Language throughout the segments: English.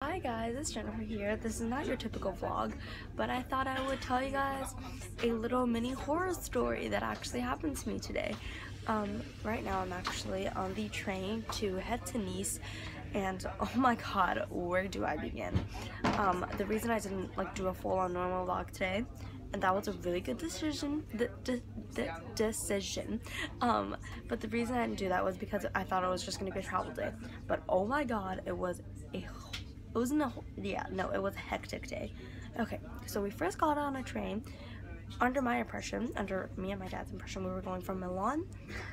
Hi guys, it's Jennifer here. This is not your typical vlog, but I thought I would tell you guys a little mini horror story that actually happened to me today. Right now I'm actually on the train to head to Nice, and oh my god, where do I begin? The reason I didn't do a full-on normal vlog today, and that was a really good decision. But the reason I didn't do that was because I thought it was just gonna be a travel day. But oh my god, it was a hectic day. Okay, so we first got on a train. Under me and my dad's impression, we were going from Milan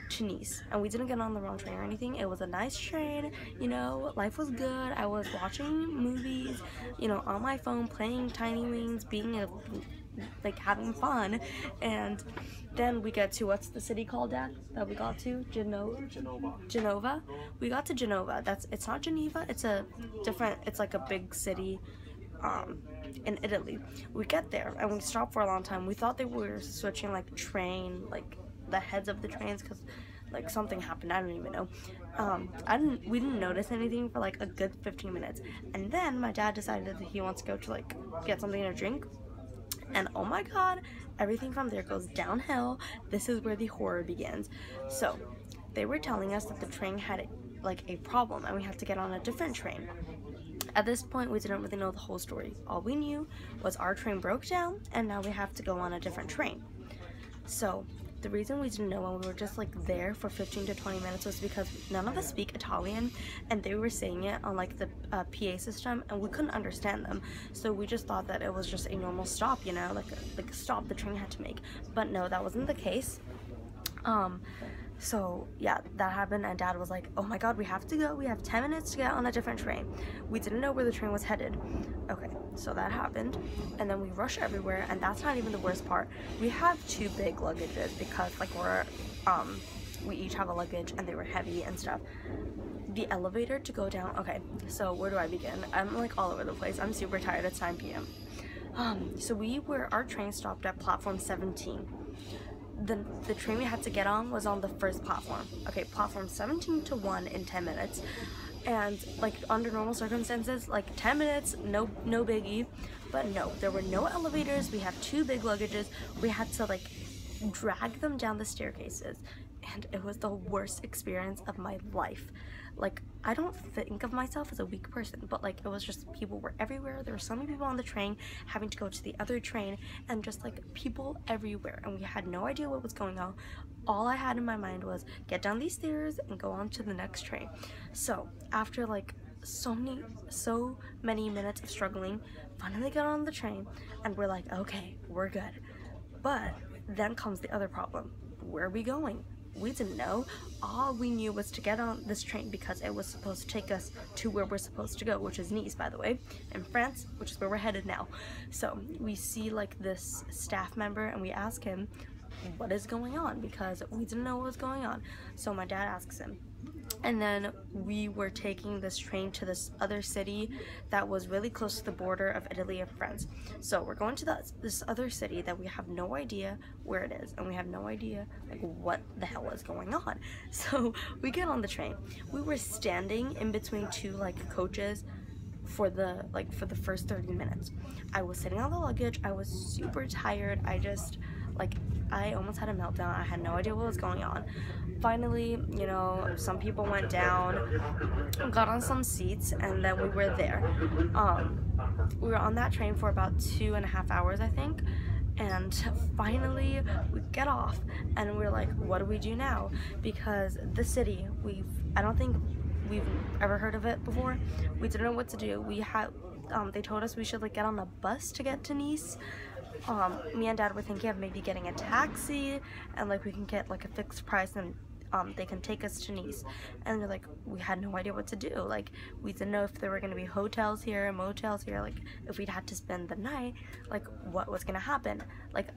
to Nice, and we didn't get on the wrong train or anything. It was a nice train, life was good. I was watching movies, on my phone, playing Tiny Wings, having fun. And then we get to, what's the city called, Dad, that we got to? Genova. We got to Genova. It's not Geneva, it's like a big city in Italy. We get there and we stop for a long time. We thought they were switching the heads of the trains because something happened. I don't even know. We didn't notice anything for a good 15 minutes, and then my dad decided that he wants to go to get something to drink. And oh my god, everything from there goes downhill. This is where the horror begins. So they were telling us that the train had a problem and we had to get on a different train. At this point, we didn't really know the whole story. All we knew was our train broke down and now we have to go on a different train. So the reason we didn't know when we were just there for 15 to 20 minutes was because none of us speak Italian, and they were saying it on the PA system and we couldn't understand them. So we just thought that it was just a normal stop, like a stop the train had to make. But no, that wasn't the case. So yeah, that happened, and Dad was like, oh my god, we have to go. We have 10 minutes to get on a different train. We didn't know where the train was headed. Okay, so that happened, and then we rush everywhere, and that's not even the worst part. We have two big luggages because we each have a luggage and they were heavy and stuff. The elevator to go down, okay, so where do I begin? I'm all over the place. I'm super tired. It's 9 p.m. So our train stopped at platform 17. The train we had to get on was on the first platform. Okay, platform 17 to 1 in 10 minutes. And under normal circumstances, 10 minutes, no biggie. But no, there were no elevators. We have two big luggages. We had to drag them down the staircases, and it was the worst experience of my life. I don't think of myself as a weak person, but it was just, people were everywhere. There were so many people on the train having to go to the other train, and just people everywhere, and we had no idea what was going on. All I had in my mind was get down these stairs and go on to the next train. So after so many minutes of struggling, finally got on the train, and we're okay, we're good. But then comes the other problem. Where are we going? We didn't know. All we knew was to get on this train because it was supposed to take us to where we're supposed to go, which is Nice, by the way, in France, which is where we're headed now. So we see this staff member and we ask him what is going on because we didn't know what was going on. So my dad asks him, and then we were taking this train to this other city that was really close to the border of Italy and France. So we're going to this other city that we have no idea where it is, and we have no idea what the hell is going on. So we get on the train. We were standing in between two coaches for the first 30 minutes. I was sitting on the luggage. I was super tired. I almost had a meltdown. I had no idea what was going on. Finally, some people went down, got on some seats, and then we were there. We were on that train for about 2.5 hours, I think. And finally we get off and we're what do we do now? Because the city, I don't think we've ever heard of it before. We didn't know what to do. They told us we should get on a bus to get to Nice. Me and Dad were thinking of maybe getting a taxi, and we can get a fixed price, and they can take us to Nice. And we had no idea what to do. We didn't know if there were going to be hotels here, motels here, if we'd had to spend the night, what was going to happen.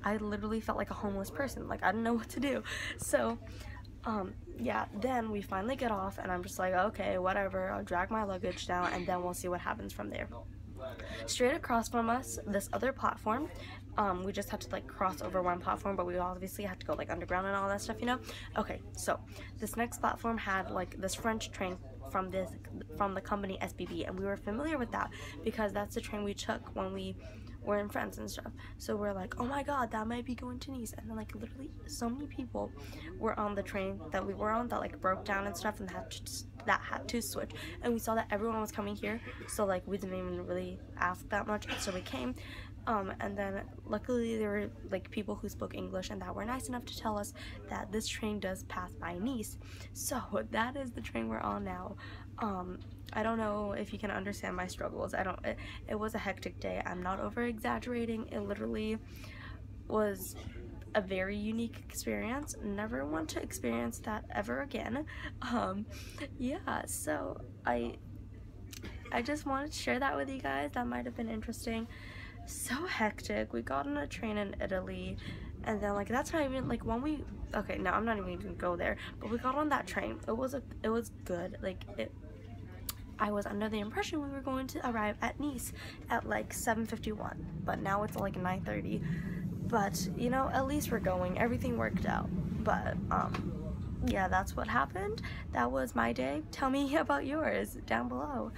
I literally felt like a homeless person. I didn't know what to do. So yeah, then we finally get off, and I'm just okay, whatever, I'll drag my luggage down and then we'll see what happens from there. Straight across from us, this other platform, we just had to cross over one platform, but we obviously had to go underground and all that stuff, Okay, so this next platform had this French train from the company SBB, and we were familiar with that because that's the train we took when we were in France and stuff. So we're like, oh my god, that might be going to Nice. And then like literally so many people were on the train that we were on that like broke down and stuff, and that had to switch, and we saw that everyone was coming here, so like we didn't even really ask that much, so we came. And then luckily there were like people who spoke English and that were nice enough to tell us that this train does pass by Nice. So that is the train we're on now. I don't know if you can understand my struggles. It was a hectic day. I'm not over exaggerating. It literally was a very unique experience. Never want to experience that ever again. Yeah, so I just wanted to share that with you guys. That might have been interesting. So hectic. We got on a train in Italy, and then like that's not even like when we, okay, no, I'm not even gonna go there, but we got on that train. It was good. Like I was under the impression we were going to arrive at Nice at like 7:51, but now it's like 9:30. But you know, at least we're going. Everything worked out. But yeah, that's what happened. That was my day. Tell me about yours down below.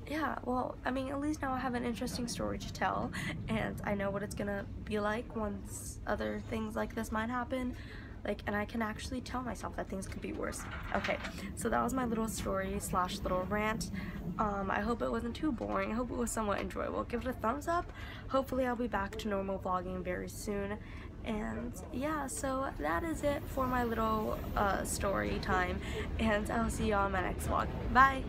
Yeah, well, I mean, at least now I have an interesting story to tell, and I know what it's gonna be like once other things like this might happen, like, and I can actually tell myself that things could be worse. Okay, so that was my little story slash little rant. I hope it wasn't too boring. I hope it was somewhat enjoyable. Give it a thumbs up. Hopefully I'll be back to normal vlogging very soon. And yeah, so that is it for my little story time, and I'll see you all in my next vlog. Bye!